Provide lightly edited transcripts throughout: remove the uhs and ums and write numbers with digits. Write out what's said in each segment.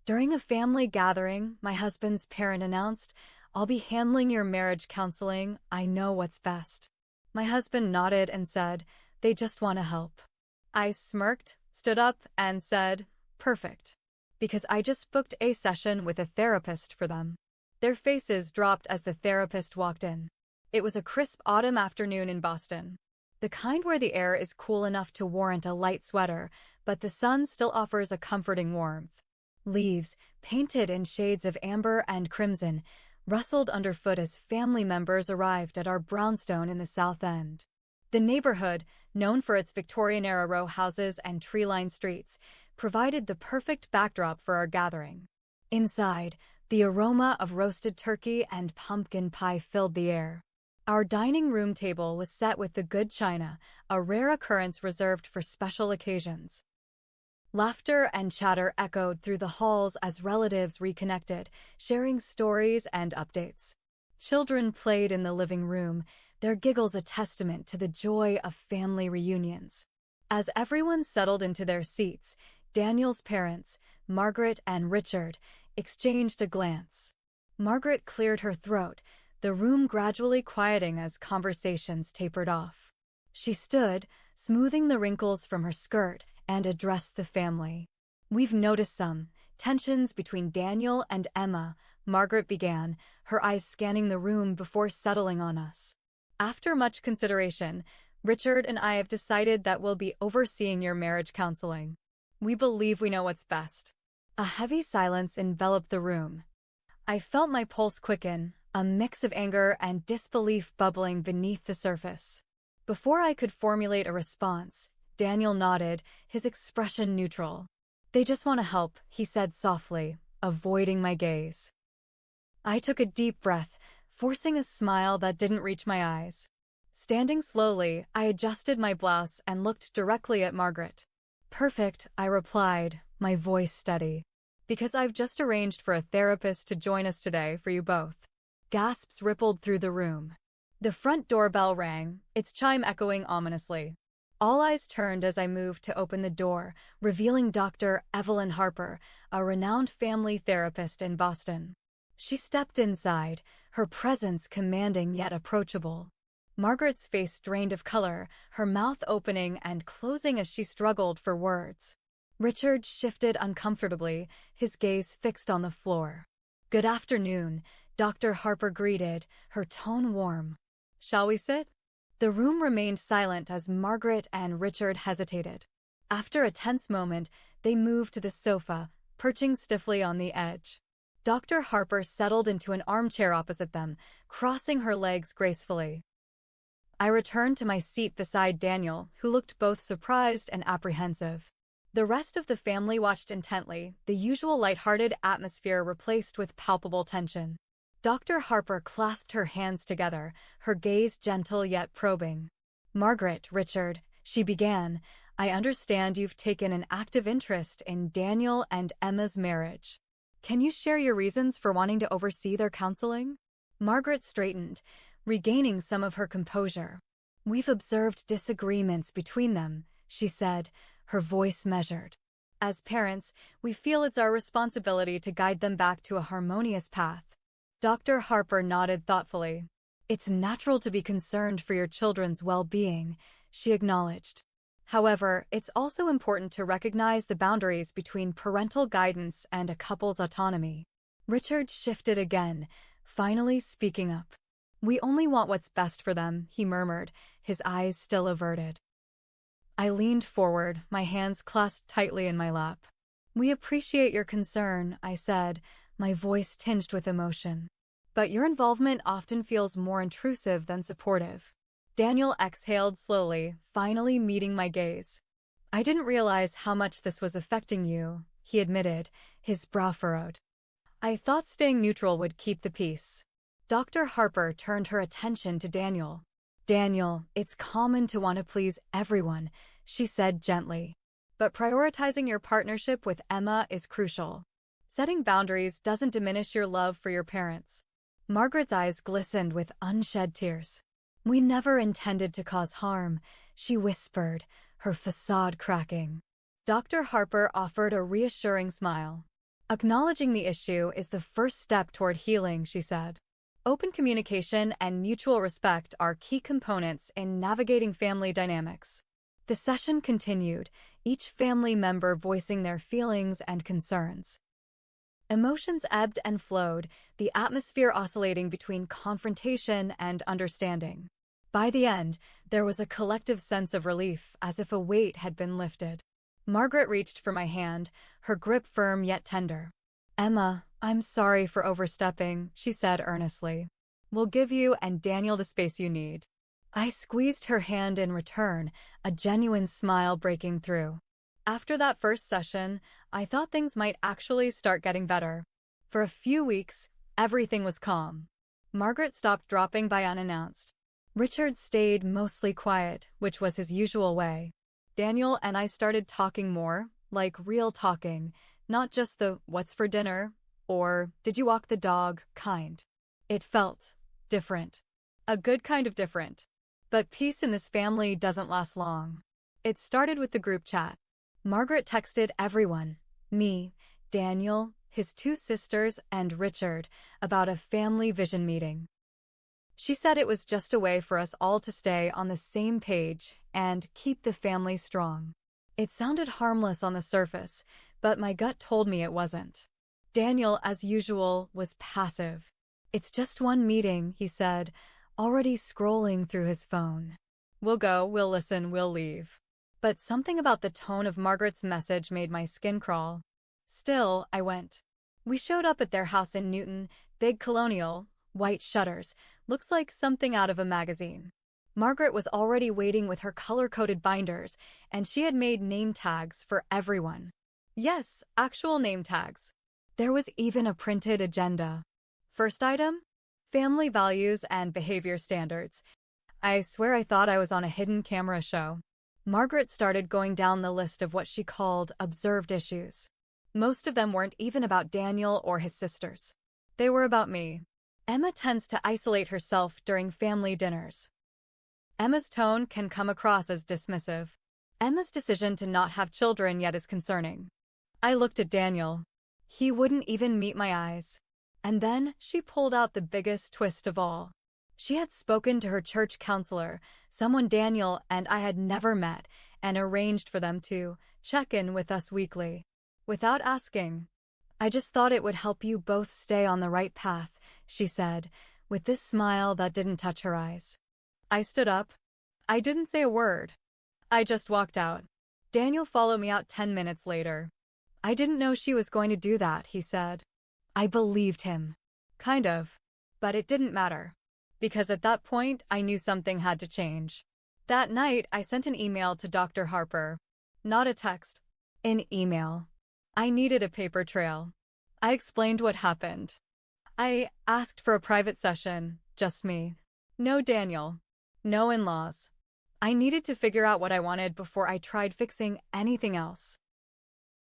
During a family gathering, my husband's parent announced, "I'll be handling your marriage counseling. I know what's best." My husband nodded and said, "They just want to help." I smirked, stood up, and said, "Perfect." Because I just booked a session with a therapist for them. Their faces dropped as the therapist walked in. It was a crisp autumn afternoon in Boston. The kind where the air is cool enough to warrant a light sweater, but the sun still offers a comforting warmth. Leaves, painted in shades of amber and crimson, rustled underfoot as family members arrived at our brownstone in the South End. The neighborhood, known for its Victorian-era row houses and tree-lined streets, provided the perfect backdrop for our gathering. Inside, the aroma of roasted turkey and pumpkin pie filled the air. Our dining room table was set with the good china, a rare occurrence reserved for special occasions. Laughter and chatter echoed through the halls as relatives reconnected, sharing stories and updates. Children played in the living room, their giggles a testament to the joy of family reunions. As everyone settled into their seats, Daniel's parents, Margaret and Richard, exchanged a glance. Margaret cleared her throat, the room gradually quieting as conversations tapered off. She stood, smoothing the wrinkles from her skirt, and addressed the family. "We've noticed some tensions between Daniel and Emma," Margaret began, her eyes scanning the room before settling on us. "After much consideration, Richard and I have decided that we'll be overseeing your marriage counseling. We believe we know what's best." A heavy silence enveloped the room. I felt my pulse quicken, a mix of anger and disbelief bubbling beneath the surface. Before I could formulate a response, Daniel nodded, his expression neutral. "They just want to help," he said softly, avoiding my gaze. I took a deep breath, forcing a smile that didn't reach my eyes. Standing slowly, I adjusted my blouse and looked directly at Margaret. "Perfect," I replied, my voice steady. "Because I've just arranged for a therapist to join us today for you both." Gasps rippled through the room. The front doorbell rang, its chime echoing ominously. All eyes turned as I moved to open the door, revealing Dr. Evelyn Harper, a renowned family therapist in Boston. She stepped inside, her presence commanding yet approachable. Margaret's face drained of color, her mouth opening and closing as she struggled for words. Richard shifted uncomfortably, his gaze fixed on the floor. "Good afternoon," Dr. Harper greeted, her tone warm. "Shall we sit?" The room remained silent as Margaret and Richard hesitated. After a tense moment, they moved to the sofa, perching stiffly on the edge. Dr. Harper settled into an armchair opposite them, crossing her legs gracefully. I returned to my seat beside Daniel, who looked both surprised and apprehensive. The rest of the family watched intently, the usual lighthearted atmosphere replaced with palpable tension. Dr. Harper clasped her hands together, her gaze gentle yet probing. "Margaret, Richard," she began, "I understand you've taken an active interest in Daniel and Emma's marriage. Can you share your reasons for wanting to oversee their counseling?" Margaret straightened, regaining some of her composure. "We've observed disagreements between them," she said, her voice measured. "As parents, we feel it's our responsibility to guide them back to a harmonious path." Dr. Harper nodded thoughtfully. "It's natural to be concerned for your children's well-being," she acknowledged. "However, it's also important to recognize the boundaries between parental guidance and a couple's autonomy." Richard shifted again, finally speaking up. "We only want what's best for them," he murmured, his eyes still averted. I leaned forward, my hands clasped tightly in my lap. "We appreciate your concern," I said, my voice tinged with emotion. "But your involvement often feels more intrusive than supportive." Daniel exhaled slowly, finally meeting my gaze. "I didn't realize how much this was affecting you," he admitted, his brow furrowed. "I thought staying neutral would keep the peace." Dr. Harper turned her attention to Daniel. "Daniel, it's common to want to please everyone," she said gently. "But prioritizing your partnership with Emma is crucial. Setting boundaries doesn't diminish your love for your parents." Margaret's eyes glistened with unshed tears. "We never intended to cause harm," she whispered, her facade cracking. Dr. Harper offered a reassuring smile. Acknowledging the issue is the first step toward healing, she said. Open communication and mutual respect are key components in navigating family dynamics. The session continued, each family member voicing their feelings and concerns. Emotions ebbed and flowed, the atmosphere oscillating between confrontation and understanding. By the end, there was a collective sense of relief, as if a weight had been lifted. Margaret reached for my hand, her grip firm yet tender. "Emma, I'm sorry for overstepping," she said earnestly. "We'll give you and Daniel the space you need." I squeezed her hand in return, a genuine smile breaking through. After that first session, I thought things might actually start getting better. For a few weeks, everything was calm. Margaret stopped dropping by unannounced. Richard stayed mostly quiet, which was his usual way. Daniel and I started talking more, like real talking, not just the "what's for dinner" or "did you walk the dog" kind. It felt different. A good kind of different. But peace in this family doesn't last long. It started with the group chat. Margaret texted everyone, me, Daniel, his two sisters, and Richard, about a family vision meeting. She said it was just a way for us all to stay on the same page and keep the family strong. It sounded harmless on the surface, but my gut told me it wasn't. Daniel, as usual, was passive. "It's just one meeting," he said, already scrolling through his phone. "We'll go, we'll listen, we'll leave." But something about the tone of Margaret's message made my skin crawl. Still, I went. We showed up at their house in Newton, big colonial, white shutters, looks like something out of a magazine. Margaret was already waiting with her color-coded binders, and she had made name tags for everyone. Yes, actual name tags. There was even a printed agenda. First item? Family values and behavior standards. I swear I thought I was on a hidden camera show. Margaret started going down the list of what she called observed issues. Most of them weren't even about Daniel or his sisters. They were about me. Emma tends to isolate herself during family dinners. Emma's tone can come across as dismissive. Emma's decision to not have children yet is concerning. I looked at Daniel. He wouldn't even meet my eyes. And then she pulled out the biggest twist of all. She had spoken to her church counselor, someone Daniel and I had never met, and arranged for them to check in with us weekly. Without asking. "I just thought it would help you both stay on the right path," she said, with this smile that didn't touch her eyes. I stood up. I didn't say a word. I just walked out. Daniel followed me out 10 minutes later. "I didn't know she was going to do that," he said. I believed him. Kind of. But it didn't matter. Because at that point, I knew something had to change. That night, I sent an email to Dr. Harper. Not a text. An email. I needed a paper trail. I explained what happened. I asked for a private session, just me. No Daniel. No in-laws. I needed to figure out what I wanted before I tried fixing anything else.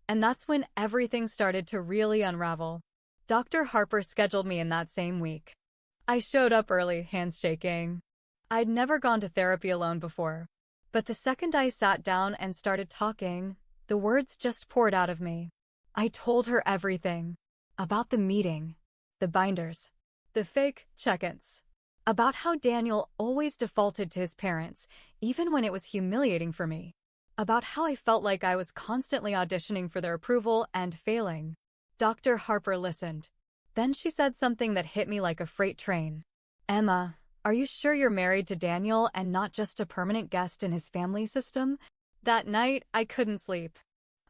And that's when everything started to really unravel. Dr. Harper scheduled me in that same week. I showed up early, hands shaking. I'd never gone to therapy alone before. But the second I sat down and started talking, the words just poured out of me. I told her everything. About the meeting, the binders, the fake check-ins. About how Daniel always defaulted to his parents, even when it was humiliating for me. About how I felt like I was constantly auditioning for their approval and failing. Dr. Harper listened. Then she said something that hit me like a freight train. "Emma, are you sure you're married to Daniel and not just a permanent guest in his family system?" That night, I couldn't sleep.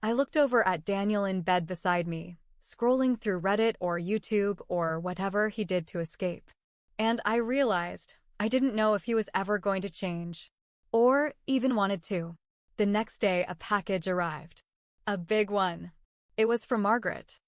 I looked over at Daniel in bed beside me, scrolling through Reddit or YouTube or whatever he did to escape. And I realized I didn't know if he was ever going to change, or even wanted to. The next day, a package arrived. A big one. It was from Margaret.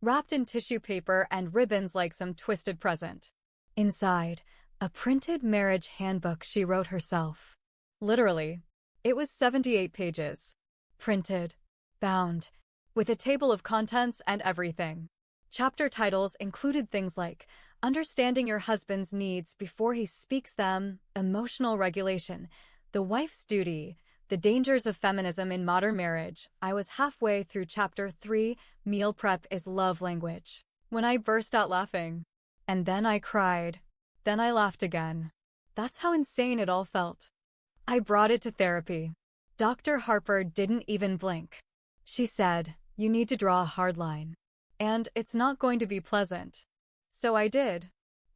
Wrapped in tissue paper and ribbons like some twisted present. Inside, a printed marriage handbook she wrote herself. Literally. It was 78 pages. Printed. Bound. With a table of contents and everything. Chapter titles included things like understanding your husband's needs before he speaks them, emotional regulation, the wife's duty, The Dangers of Feminism in Modern Marriage. I was halfway through Chapter 3, Meal Prep is Love Language, when I burst out laughing. And then I cried. Then I laughed again. That's how insane it all felt. I brought it to therapy. Dr. Harper didn't even blink. She said, "You need to draw a hard line. And it's not going to be pleasant." So I did.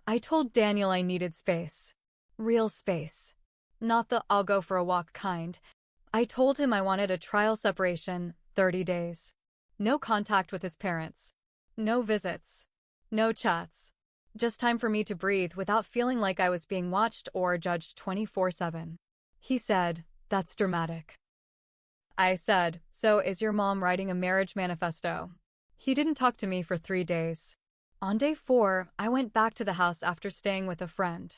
I told Daniel I needed space. Real space. Not the "I'll go for a walk" kind. I told him I wanted a trial separation, 30 days. No contact with his parents. No visits. No chats. Just time for me to breathe without feeling like I was being watched or judged 24/7. He said, "That's dramatic." I said, "So is your mom writing a marriage manifesto?" He didn't talk to me for 3 days. On day 4, I went back to the house after staying with a friend.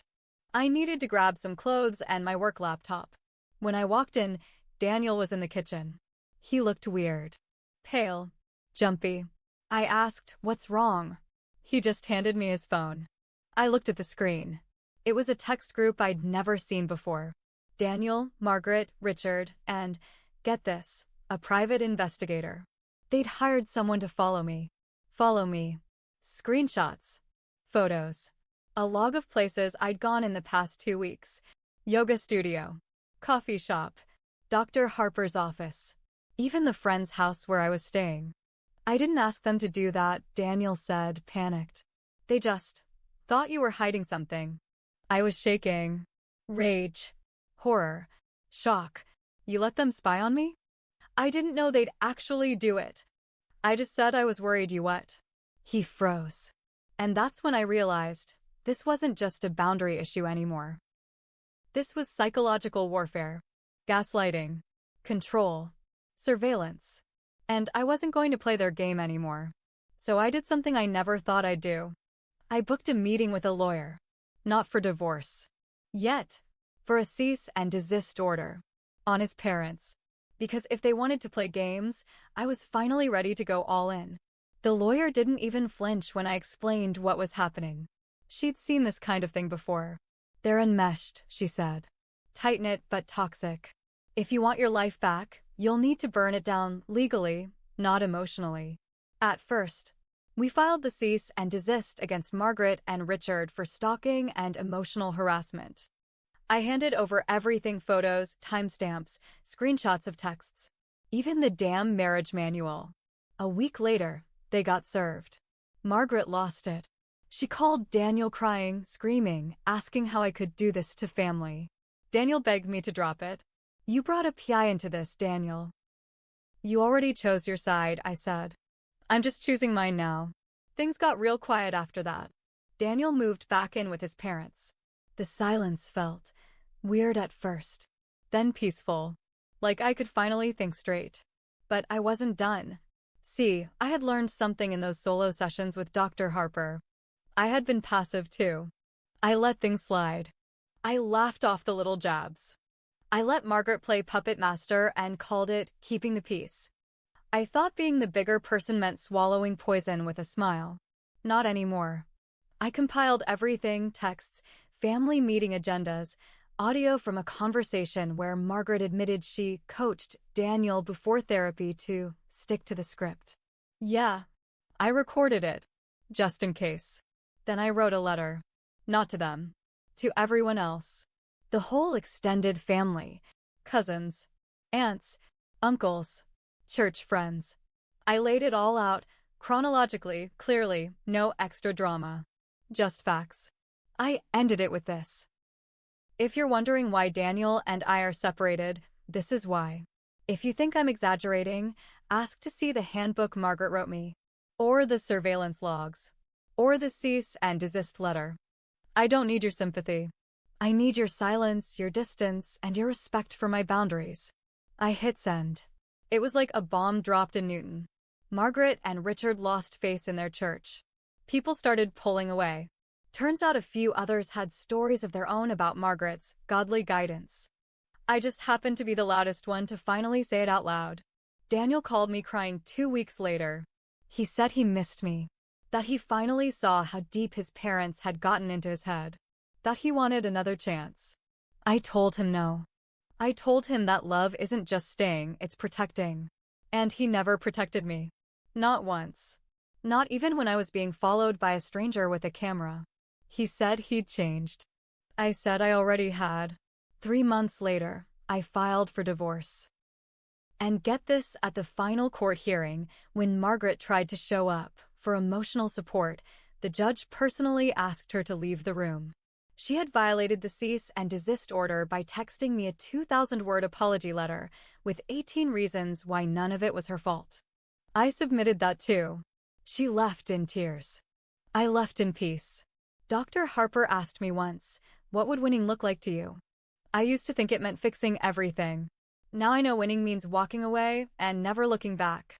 I needed to grab some clothes and my work laptop. When I walked in, Daniel was in the kitchen. He looked weird. Pale. Jumpy. I asked, "What's wrong?" He just handed me his phone. I looked at the screen. It was a text group I'd never seen before. Daniel, Margaret, Richard, and, get this, a private investigator. They'd hired someone to follow me. Follow me. Screenshots. Photos. A log of places I'd gone in the past 2 weeks. Yoga studio. Coffee shop. Dr. Harper's office. Even the friend's house where I was staying. I didn't ask them to do that, Daniel said, panicked. They just thought you were hiding something. I was shaking. Rage. Horror. Shock. You let them spy on me? I didn't know they'd actually do it. I just said I was worried. You what? He froze. And that's when I realized this wasn't just a boundary issue anymore. This was psychological warfare. Gaslighting. Control. Surveillance. And I wasn't going to play their game anymore. So I did something I never thought I'd do. I booked a meeting with a lawyer. Not for divorce. Yet. For a cease and desist order. On his parents. Because if they wanted to play games, I was finally ready to go all in. The lawyer didn't even flinch when I explained what was happening. She'd seen this kind of thing before. They're enmeshed, she said. Tight-knit but toxic. If you want your life back, you'll need to burn it down legally, not emotionally. At first, we filed the cease and desist against Margaret and Richard for stalking and emotional harassment. I handed over everything: photos, timestamps, screenshots of texts, even the damn marriage manual. A week later, they got served. Margaret lost it. She called Daniel crying, screaming, asking how I could do this to family. Daniel begged me to drop it. You brought a PI into this, Daniel. You already chose your side, I said. I'm just choosing mine now. Things got real quiet after that. Daniel moved back in with his parents. The silence felt weird at first, then peaceful, like I could finally think straight. But I wasn't done. See, I had learned something in those solo sessions with Dr. Harper. I had been passive too. I let things slide. I laughed off the little jabs. I let Margaret play puppet master and called it keeping the peace. I thought being the bigger person meant swallowing poison with a smile. Not anymore. I compiled everything: texts, family meeting agendas, audio from a conversation where Margaret admitted she coached Daniel before therapy to stick to the script. Yeah, I recorded it, just in case. Then I wrote a letter. Not to them. To everyone else. The whole extended family. Cousins. Aunts. Uncles. Church friends. I laid it all out, chronologically, clearly, no extra drama. Just facts. I ended it with this. If you're wondering why Daniel and I are separated, this is why. If you think I'm exaggerating, ask to see the handbook Margaret wrote me. Or the surveillance logs. Or the cease and desist letter. I don't need your sympathy. I need your silence, your distance, and your respect for my boundaries. I hit send. It was like a bomb dropped in Newton. Margaret and Richard lost face in their church. People started pulling away. Turns out a few others had stories of their own about Margaret's godly guidance. I just happened to be the loudest one to finally say it out loud. Daniel called me crying 2 weeks later. He said he missed me. That he finally saw how deep his parents had gotten into his head. That he wanted another chance. I told him no. I told him that love isn't just staying, it's protecting. And he never protected me. Not once. Not even when I was being followed by a stranger with a camera. He said he'd changed. I said I already had. 3 months later, I filed for divorce. And get this, at the final court hearing, when Margaret tried to show up for emotional support, the judge personally asked her to leave the room. She had violated the cease and desist order by texting me a 2,000-word apology letter with 18 reasons why none of it was her fault. I submitted that too. She left in tears. I left in peace. Dr. Harper asked me once, "What would winning look like to you?" I used to think it meant fixing everything. Now I know winning means walking away and never looking back.